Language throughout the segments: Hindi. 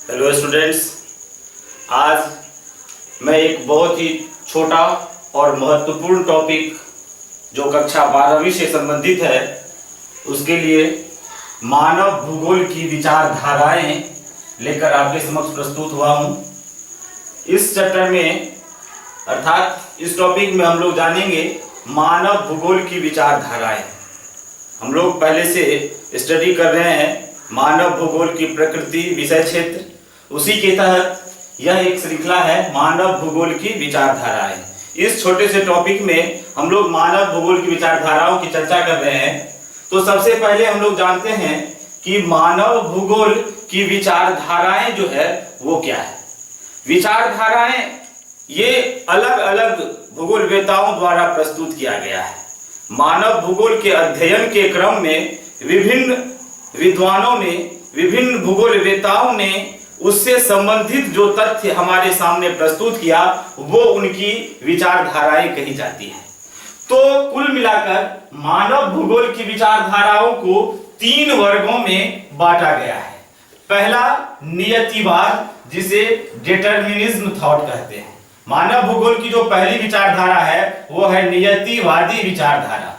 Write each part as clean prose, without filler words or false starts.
हेलो स्टूडेंट्स, आज मैं एक बहुत ही छोटा और महत्वपूर्ण टॉपिक जो कक्षा 12वीं से संबंधित है उसके लिए मानव भूगोल की विचारधाराएं लेकर आपके समक्ष प्रस्तुत हुआ हूं। इस चैप्टर में अर्थात इस टॉपिक में हम लोग जानेंगे मानव भूगोल की विचारधाराएं। हम लोग पहले से स्टडी कर रहे हैं मानव भूगोल की प्रकृति विषय क्षेत्र, उसी के तहत यह एक श्रृंखला है मानव भूगोल की विचारधाराएं। इस छोटे से टॉपिक में हम लोग मानव भूगोल की विचारधाराओं की चर्चा कर रहे हैं। तो सबसे पहले हम लोग जानते हैं कि मानव भूगोल की विचारधाराएं जो है वो क्या है। विचारधाराएं ये अलग अलग भूगोलवेताओं द्वारा प्रस्तुत किया गया है। मानव भूगोल के अध्ययन के क्रम में विभिन्न विद्वानों ने, विभिन्न भूगोलवेताओं ने उससे संबंधित जो तथ्य हमारे सामने प्रस्तुत किया वो उनकी विचारधाराएं कही जाती है। तो कुल मिलाकर मानव भूगोल की विचारधाराओं को 3 वर्गों में बांटा गया है। पहला नियतिवाद, जिसे डिटरमिनिज्म थॉट कहते हैं। मानव भूगोल की जो पहली विचारधारा है वो है नियतिवादी विचारधारा।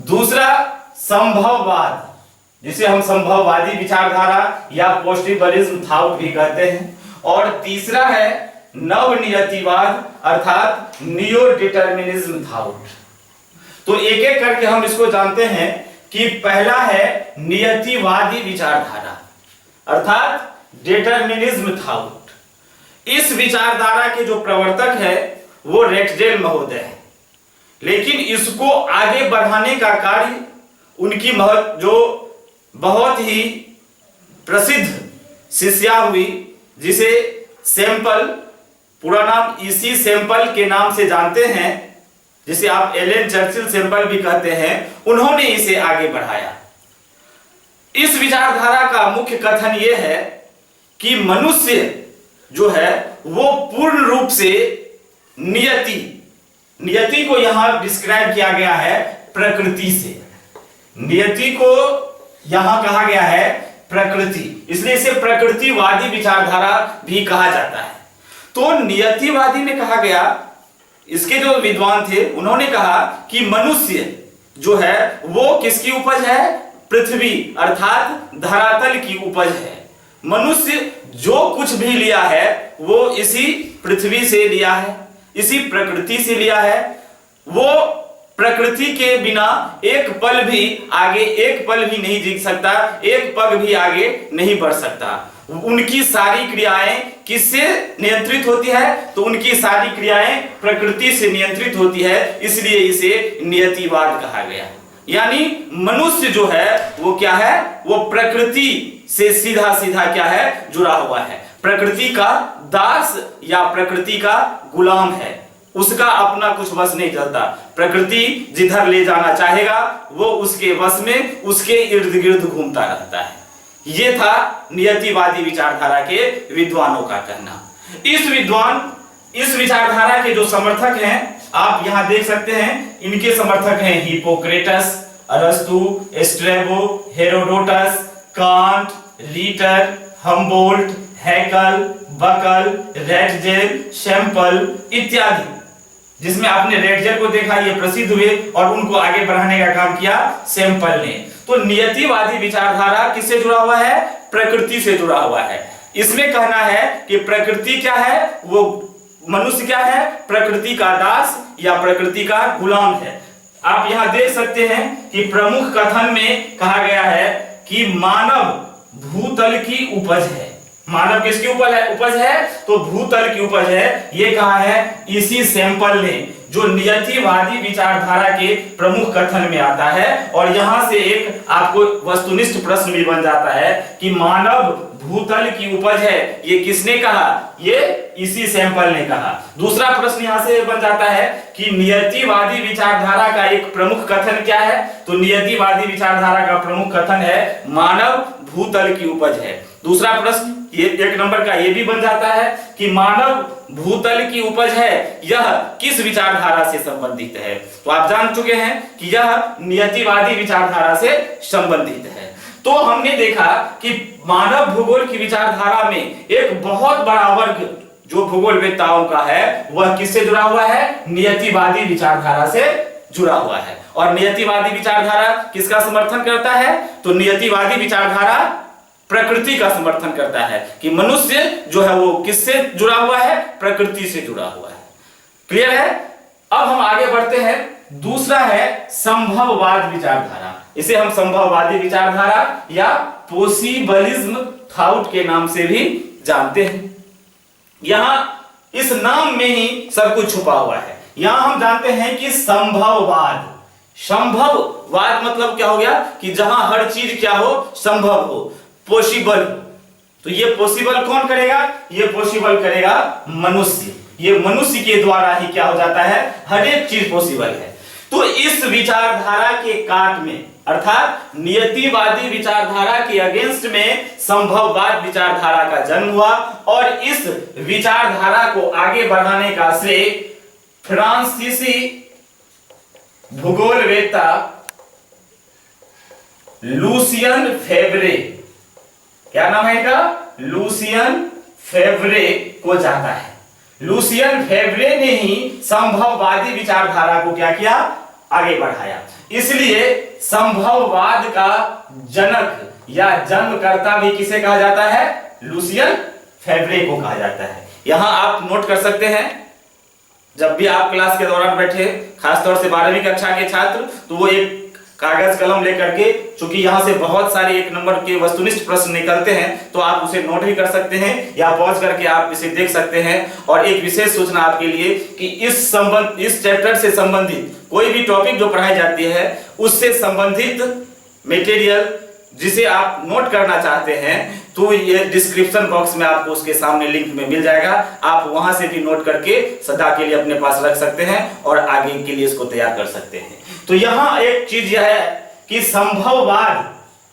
दूसरा संभववाद, जिसे हम संभववादी विचारधारा या पॉसिबिलिज्म थॉट भी कहते हैं। और तीसरा है नवनियतिवाद अर्थात नियो डिटरमिनिज्म थॉट। तो एक एक करके हम इसको जानते हैं कि पहला है नियतिवादी विचारधारा अर्थात डिटरमिनिज्म थॉट। इस विचारधारा के जो प्रवर्तक है वो रेटजेल महोदय है, लेकिन इसको आगे बढ़ाने का कार्य उनकी जो बहुत ही प्रसिद्ध शिष्या हुई, जिसे सैंपल, पूरा नाम ईसी सैंपल के नाम से जानते हैं, जिसे आप एलेन चर्चिल सैंपल भी कहते हैं, उन्होंने इसे आगे बढ़ाया। इस विचारधारा का मुख्य कथन यह है कि मनुष्य जो है वो पूर्ण रूप से नियति को यहां डिस्क्राइब किया गया है प्रकृति से। नियति को यहां कहा गया है प्रकृति, इसलिए इसे प्रकृतिवादी विचारधारा भी कहा जाता है। तो नियतिवादी में कहा गया, इसके जो विद्वान थे उन्होंने कहा कि मनुष्य जो है वो किसकी उपज है? पृथ्वी अर्थात धरातल की उपज है। मनुष्य जो कुछ भी लिया है वो इसी पृथ्वी से लिया है, इसी प्रकृति से लिया है। वो प्रकृति के बिना एक पल भी आगे, एक पल भी नहीं जी सकता, एक पग भी आगे नहीं बढ़ सकता। उनकी सारी क्रियाएं किससे नियंत्रित होती है? तो उनकी सारी क्रियाएं प्रकृति से नियंत्रित होती है, इसलिए इसे नियतिवाद कहा गया। यानी मनुष्य जो है वो क्या है? वो प्रकृति से सीधा सीधा क्या है? जुड़ा हुआ है। प्रकृति का दास या प्रकृति का गुलाम है, उसका अपना कुछ वश नहीं चलता। प्रकृति जिधर ले जाना चाहेगा वो उसके वश में, उसके इर्द गिर्द घूमता रहता है। ये था नियतिवादी विचारधारा के विद्वानों का कहना। इस विचारधारा के जो समर्थक हैं आप यहां देख सकते हैं, इनके समर्थक हैं हिपोक्रेटस, अरस्तु, Strabo, Herodotus, Kant, Ritter, Humboldt, Haeckel, Buckle, Ratzel, Semple इत्यादि। जिसमें आपने रेटजेल को देखा, ये प्रसिद्ध हुए और उनको आगे बढ़ाने का काम किया सैंपल ने। तो नियतिवादी विचारधारा किससे जुड़ा हुआ है? प्रकृति से जुड़ा हुआ है। इसमें कहना है कि प्रकृति क्या है? वो मनुष्य क्या है? प्रकृति का दास या प्रकृति का गुलाम है। आप यहां देख सकते हैं कि प्रमुख कथन में कहा गया है कि मानव भूतल की उपज है। मानव किसकी उपज है? तो भूतल की उपज है। ये कहा है इसी सैंपल ने, जो नियतिवादी विचारधारा के प्रमुख कथन में आता है। और यहां से एक आपको वस्तुनिष्ठ प्रश्न भी बन जाता है कि मानव भूतल की उपज है, ये किसने कहा? ये इसी सैंपल ने कहा। दूसरा प्रश्न यहां से बन जाता है कि नियतिवादी विचारधारा का एक प्रमुख कथन क्या है? तो नियतिवादी विचारधारा का प्रमुख कथन है मानव भूतल की उपज है। दूसरा प्रश्न ये 1 नंबर का ये भी बन जाता है कि मानव भूतल की उपज है, यह किस विचारधारा से संबंधित है? तो आप जान चुके हैं कि यह नियतिवादी विचारधारा से संबंधित है। तो हमने देखा कि मानव भूगोल की विचारधारा में एक बहुत बड़ा वर्ग जो भूगोलवेत्ताओं का है वह किससे जुड़ा हुआ है? नियतिवादी विचारधारा से जुड़ा हुआ है। और नियतिवादी विचारधारा किसका समर्थन करता है? तो नियतिवादी विचारधारा प्रकृति का समर्थन करता है कि मनुष्य जो है वो किससे जुड़ा हुआ है? प्रकृति से जुड़ा हुआ है। क्लियर है? अब हम आगे बढ़ते हैं। दूसरा है संभववाद विचारधारा। इसे हम संभववादी विचारधारा या पॉसिबलिज्म थॉट के नाम से भी जानते हैं। यहां इस नाम में ही सब कुछ छुपा हुआ है। यहां हम जानते हैं कि संभववाद, संभववाद मतलब क्या हो गया कि जहां हर चीज क्या हो? संभव हो, पॉसिबल हो। तो ये पॉसिबल कौन करेगा? ये पॉसिबल करेगा मनुष्य। ये मनुष्य के द्वारा ही क्या हो जाता है? हर एक चीज पॉसिबल है। तो इस विचारधारा के काट में अर्थात नियतिवादी विचारधारा के अगेंस्ट में संभववाद विचारधारा का जन्म हुआ और इस विचारधारा को आगे बढ़ाने का श्रेय फ्रांसीसी भूगोलवेत्ता लूसियन फेवरे, क्या नाम है इनका? लूसियन फेवरे को जाता है। लूसियन फेवरे ने ही संभववादी विचारधारा को क्या किया? आगे बढ़ाया। इसलिए संभववाद का जनक या जन्मकर्ता भी किसे कहा जाता है? लूसियन फेवरे को कहा जाता है। यहां आप नोट कर सकते हैं, जब भी आप क्लास के दौरान बैठे, खासतौर से 12वीं कक्षा के छात्र, तो वो एक कागज कलम लेकर के, चूंकि यहां से बहुत सारे एक नंबर के वस्तुनिष्ठ प्रश्न निकलते हैं, तो आप उसे नोट भी कर सकते हैं या पॉज करके आप इसे देख सकते हैं। और एक विशेष सूचना आपके लिए कि इस चैप्टर से संबंधित कोई भी टॉपिक जो पढ़ाई जाती है उससे संबंधित मटेरियल जिसे आप नोट करना चाहते हैं, तो ये डिस्क्रिप्शन बॉक्स में आपको उसके सामने लिंक में मिल जाएगा। आप वहां से भी नोट करके सदा के लिए अपने पास रख सकते हैं और आगे के लिए इसको तैयार कर सकते हैं। तो यहां एक चीज यह है कि संभववाद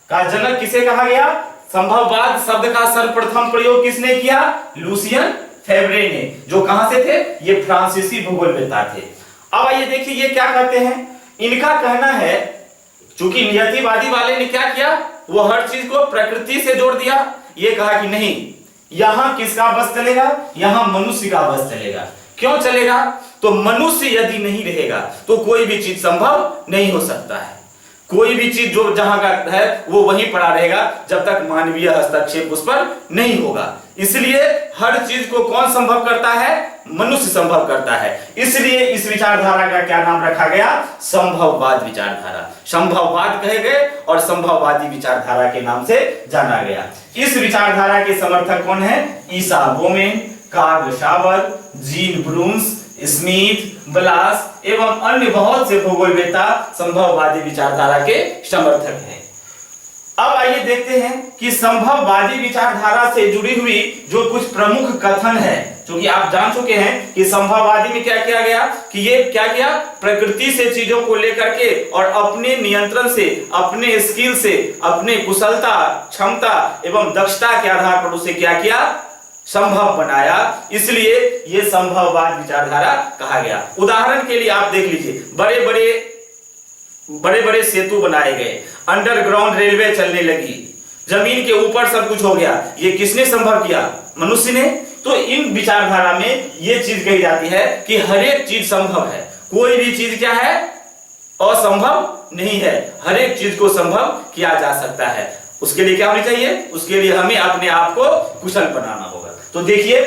का जनक किसे कहा गया? संभववाद शब्द का सर्वप्रथम प्रयोग किसने किया? लूसियन फेवरे ने, जो कहां से थे? ये फ्रांसीसी भूगोलवेत्ता थे। अब आइए देखिए ये क्या कहते हैं। इनका कहना है, चूंकि नियतिवादी वाले ने क्या किया? वो हर चीज को प्रकृति से जोड़ दिया। ये कहा कि नहीं, यहां किसका बस चलेगा? यहां मनुष्य का बस चलेगा। क्यों चलेगा? तो मनुष्य यदि नहीं रहेगा तो कोई भी चीज संभव नहीं हो सकता है। कोई भी चीज जो जहां का है वो वहीं पड़ा रहेगा जब तक मानवीय हस्तक्षेप उस पर नहीं होगा। इसलिए हर चीज को कौन संभव करता है? मनुष्य संभव करता है। इसलिए इस विचारधारा का क्या नाम रखा गया? संभववाद विचारधारा। संभववाद कहे गए और संभववादी विचारधारा के नाम से जाना गया। इस विचारधारा के समर्थक कौन है? Isaiah Bowman, Carl Sauer, Jean Brunhes, Smith, Blache एवं अन्य बहुत से भूगोलवेत्ता संभववादी विचारधारा के समर्थक हैं। अब आइए देखते हैं कि संभववादी विचारधारा से जुड़ी हुई जो कुछ प्रमुख कथन है, क्योंकि आप जान चुके हैं कि संभववादी में क्या किया गया कि ये क्या किया? प्रकृति से चीजों को लेकर के और अपने नियंत्रण से, अपने स्किल से, अपने कुशलता, क्षमता एवं दक्षता के आधार पर उसे क्या किया? संभव बनाया। इसलिए यह संभववाद विचारधारा कहा गया। उदाहरण के लिए आप देख लीजिए, बड़े बड़े सेतु बनाए गए, अंडरग्राउंड रेलवे चलने लगी, जमीन के ऊपर सब कुछ हो गया। ये किसने संभव किया? मनुष्य ने। तो इन विचारधारा में यह चीज कही जाती है कि हर एक चीज संभव है, कोई भी चीज क्या है? असंभव नहीं है। हर एक चीज को संभव किया जा सकता है। उसके लिए क्या होनी चाहिए? उसके लिए हमें अपने आप को कुशल बनाना होगा। तो देखिए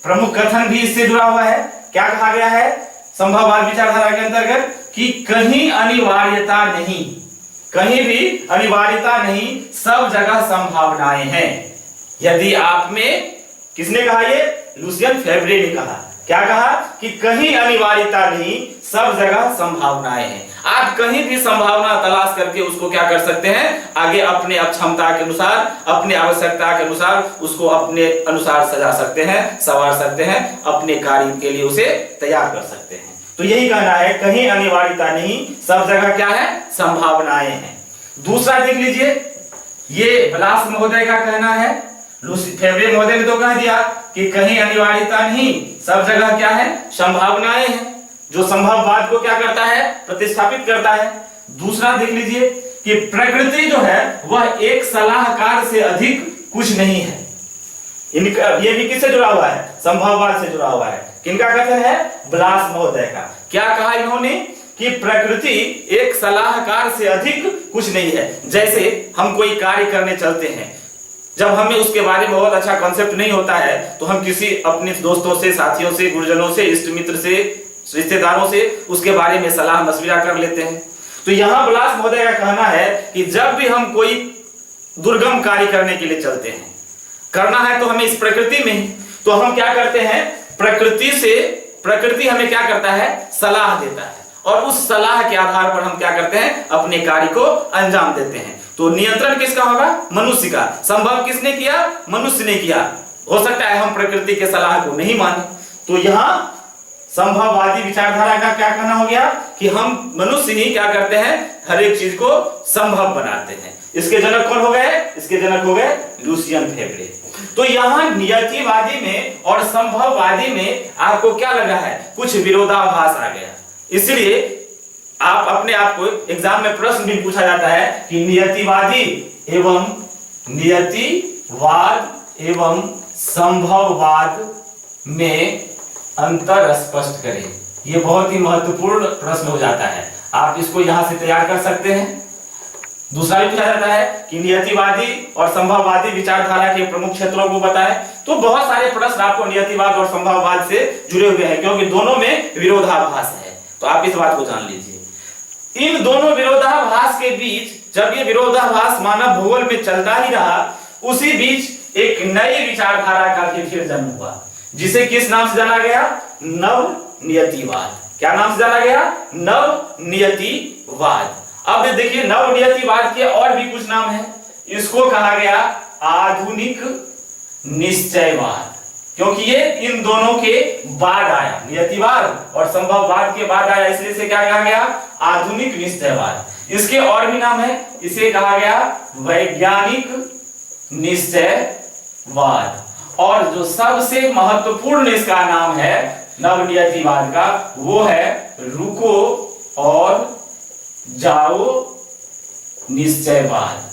प्रमुख कथन भी इससे जुड़ा हुआ है। क्या कहा गया है संभववाद विचारधारा के अंतर्गत? कि कहीं अनिवार्यता नहीं, कहीं भी अनिवार्यता नहीं, सब जगह संभावनाएं हैं। यदि आप में, किसने कहा? ये लूसियन फेवरे ने कहा। क्या कहा? कि कहीं अनिवार्यता नहीं, सब जगह संभावनाएं हैं। आप कहीं भी संभावना तलाश करके उसको क्या कर सकते हैं? आगे अपने क्षमता के अनुसार, अपने आवश्यकता के अनुसार उसको अपने अनुसार सजा सकते हैं, संवार सकते हैं, अपने कार्य के लिए उसे तैयार कर सकते हैं। तो यही कहना है, कहीं अनिवार्यता नहीं, सब जगह क्या है? संभावनाएं हैं। दूसरा देख लीजिए, ये ब्लास महोदय का कहना है। फेवरे महोदय ने तो कह दिया कि कहीं अनिवार्यता नहीं, सब जगह क्या है? संभावनाएं हैं, जो संभववाद को क्या करता है? प्रतिस्थापित करता है। दूसरा देख लीजिए, कि प्रकृति जो है वह एक सलाहकार से अधिक कुछ नहीं है। इनका ये भी किससे जुड़ा हुआ है? संभववाद से जुड़ा हुआ है। किनका कथन है? ब्लास महोदय का। क्या कहा इन्होंने कि प्रकृति एक सलाहकार से अधिक कुछ नहीं है। जैसे हम कोई कार्य करने चलते हैं, जब हमें उसके बारे में बहुत अच्छा कॉन्सेप्ट नहीं होता है तो हम किसी अपने दोस्तों से, साथियों से, गुरुजनों से, इष्ट मित्र से, रिश्तेदारों से उसके बारे में सलाह मशविरा कर लेते हैं। तो यहां ब्लास महोदय का कहना है कि जब भी हम कोई दुर्गम कार्य करने के लिए चलते हैं, करना है तो हमें इस प्रकृति में, तो हम क्या करते हैं? प्रकृति हमें क्या करता है? सलाह देता है, और उस सलाह के आधार पर हम क्या करते हैं? अपने कार्य को अंजाम देते हैं। तो नियंत्रण किसका होगा? मनुष्य का। संभव किसने किया? मनुष्य ने किया। हो सकता है हम प्रकृति के सलाह को नहीं माने। तो यहां संभववादी विचारधारा का क्या कहना हो गया कि हम मनुष्य ही क्या करते हैं? हर एक चीज को संभव बनाते हैं। इसके जनक कौन हो गए? इसके जनक हो गए लुसियन फेब्रे। तो यहां नियतिवादी में और संभववादी में आपको क्या लगा है? कुछ विरोधाभास आ गया। इसलिए आप अपने आप को एग्जाम में प्रश्न भी पूछा जाता है कि नियतिवादी एवं संभववाद में अंतर स्पष्ट करें। यह बहुत ही महत्वपूर्ण प्रश्न हो जाता है। आप इसको यहां से तैयार कर सकते हैं। दूसरा भी पूछा जाता है कि नियतिवादी और संभववादी विचारधारा के प्रमुख क्षेत्रों को बताएं। तो बहुत सारे प्रश्न आपको नियतिवाद और संभववाद से जुड़े हुए हैं, क्योंकि दोनों में विरोधाभास है। तो आप इस बात को जान लीजिए। इन दोनों विरोधाभास के बीच, जब ये विरोधाभास मानव भूगोल में चलता ही रहा, उसी बीच एक नई विचारधारा का फिर जन्म हुआ, जिसे किस नाम से जाना गया? नव नियतिवाद। क्या नाम से जाना गया? नव नियतिवाद। अब देखिए, नव नियतिवाद के और भी कुछ नाम हैं। इसको कहा गया आधुनिक निश्चयवाद, क्योंकि ये इन दोनों के बाद आया। नियतिवाद और संभववाद के बाद आया, इसलिए इसे क्या कहा गया? आधुनिक निश्चयवाद। इसके और भी नाम है। इसे कहा गया वैज्ञानिक निश्चयवाद। और जो सबसे महत्वपूर्ण इसका नाम है नवनियतिवाद का, वो है रुको और जाओ निश्चयवाद।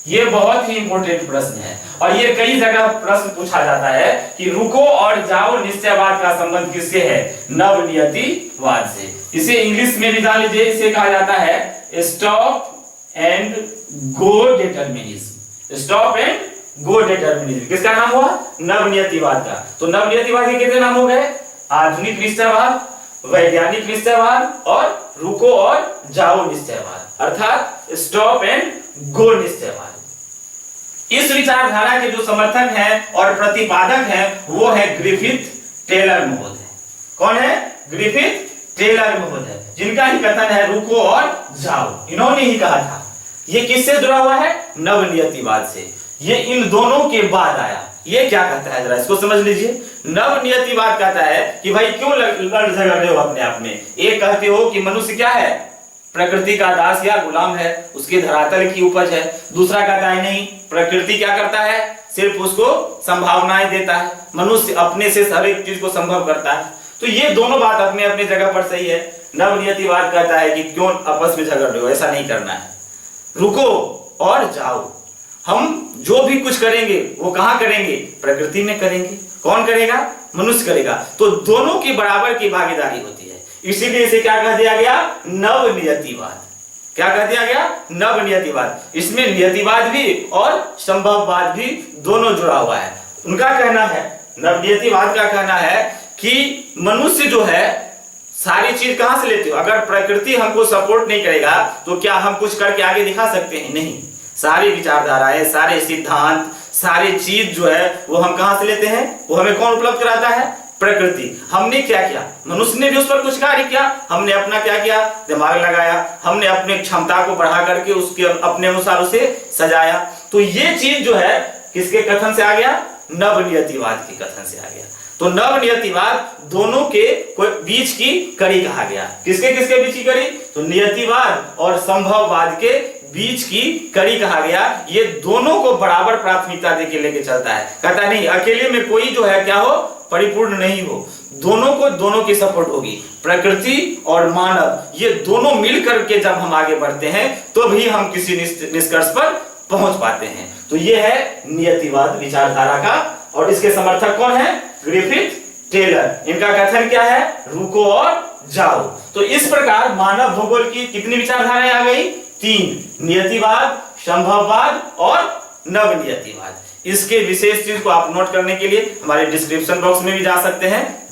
ये बहुत ही इंपॉर्टेंट प्रश्न है, और ये कई जगह प्रश्न पूछा जाता है कि रुको और जाओ निश्चयवाद का संबंध किससे है? नवनियतिवाद से। इसे इंग्लिश में भी जान लीजिए, इसे कहा जाता है stop and go determinism. Stop and go determinism किसका नाम हुआ? नवनियतिवाद का। तो नवनियतिवाद के कितने नाम हो गए? आधुनिक निश्चयवाद, वैज्ञानिक निश्चयवाद और रुको और जाओ निश्चयवाद, अर्थात स्टॉप एंड गो निश्चयवाद। इस विचारधारा के जो समर्थक हैं और प्रतिपादक हैं वो है ग्रिफिथ टेलर महोदय। कौन है? ग्रिफिथ टेलर महोदय, जिनका ही कथन है रुको और जाओ। इन्होंने ही कहा था। ये किससे जुड़ा हुआ है? नवनियतिवाद से। ये इन दोनों के बाद आया। ये क्या कहता है, जरा इसको समझ लीजिए। नवनियतिवाद कहता है कि भाई क्यों लड़ झगड़ रहे हो अपने आप में। एक कहते हो कि मनुष्य क्या है? प्रकृति का दास या गुलाम है, उसके धरातल की उपज है। दूसरा कहता है नहीं, प्रकृति क्या करता है? सिर्फ उसको संभावनाएं देता है, मनुष्य अपने से हर एक चीज को संभव करता है। तो ये दोनों बात अपने अपने जगह पर सही है। नवनियतिवाद कहता है कि क्यों आपस में झगड़ रहे हो, ऐसा नहीं करना है, रुको और जाओ। हम जो भी कुछ करेंगे वो कहां करेंगे? प्रकृति में करेंगे। कौन करेगा? मनुष्य करेगा। तो दोनों की बराबर की भागीदारी होती है, इसीलिए इसे क्या कह दिया गया? नवनियतिवाद। क्या कह दिया गया? नवनियतिवाद। इसमें नियतिवाद भी और संभववाद भी दोनों जुड़ा हुआ है। उनका कहना है, नवनियतिवाद का कहना है कि मनुष्य जो है सारी चीज कहां से लेते हो? अगर प्रकृति हमको सपोर्ट नहीं करेगा तो क्या हम कुछ करके आगे दिखा सकते हैं? नहीं। सारी विचारधाराएं, सारे सिद्धांत, सारे चीज जो है वो हम कहां से लेते हैं? वो हमें कौन उपलब्ध कराता है? प्रकृति। हमने क्या किया? मनुष्य ने भी उस पर कुछ कार्य किया। हमने अपना क्या किया? दिमाग लगाया, हमने अपने क्षमता को बढ़ा करके उसके अपने अनुसार उसे सजाया। तो ये चीज जो है किसके कथन से आ गया? नवनियतिवाद के कथन से आ गया। तो नवनियतिवाद दोनों के बीच की कड़ी कहा गया। किसके किसके बीच की कड़ी? तो नियतिवाद और संभववाद के बीच की कड़ी कहा गया। ये दोनों को बराबर प्राथमिकता देके लेके चलता है। कहता नहीं अकेले में कोई जो है क्या हो? परिपूर्ण नहीं हो, दोनों की सपोर्ट होगी। प्रकृति और मानव ये दोनों मिलकर के जब हम आगे बढ़ते हैं तो भी हम किसी निष्कर्ष पर पहुंच पाते हैं। तो ये है नियतिवाद विचारधारा का, और इसके समर्थक कौन है? Griffith Taylor. इनका कथन क्या है? रुको और जाओ। तो इस प्रकार मानव भूगोल की कितनी विचारधाराएं आ गई? 3, नियतिवाद, संभववाद और नवनियतिवाद। इसके विशेष चीज को आप नोट करने के लिए हमारे डिस्क्रिप्शन बॉक्स में भी जा सकते हैं,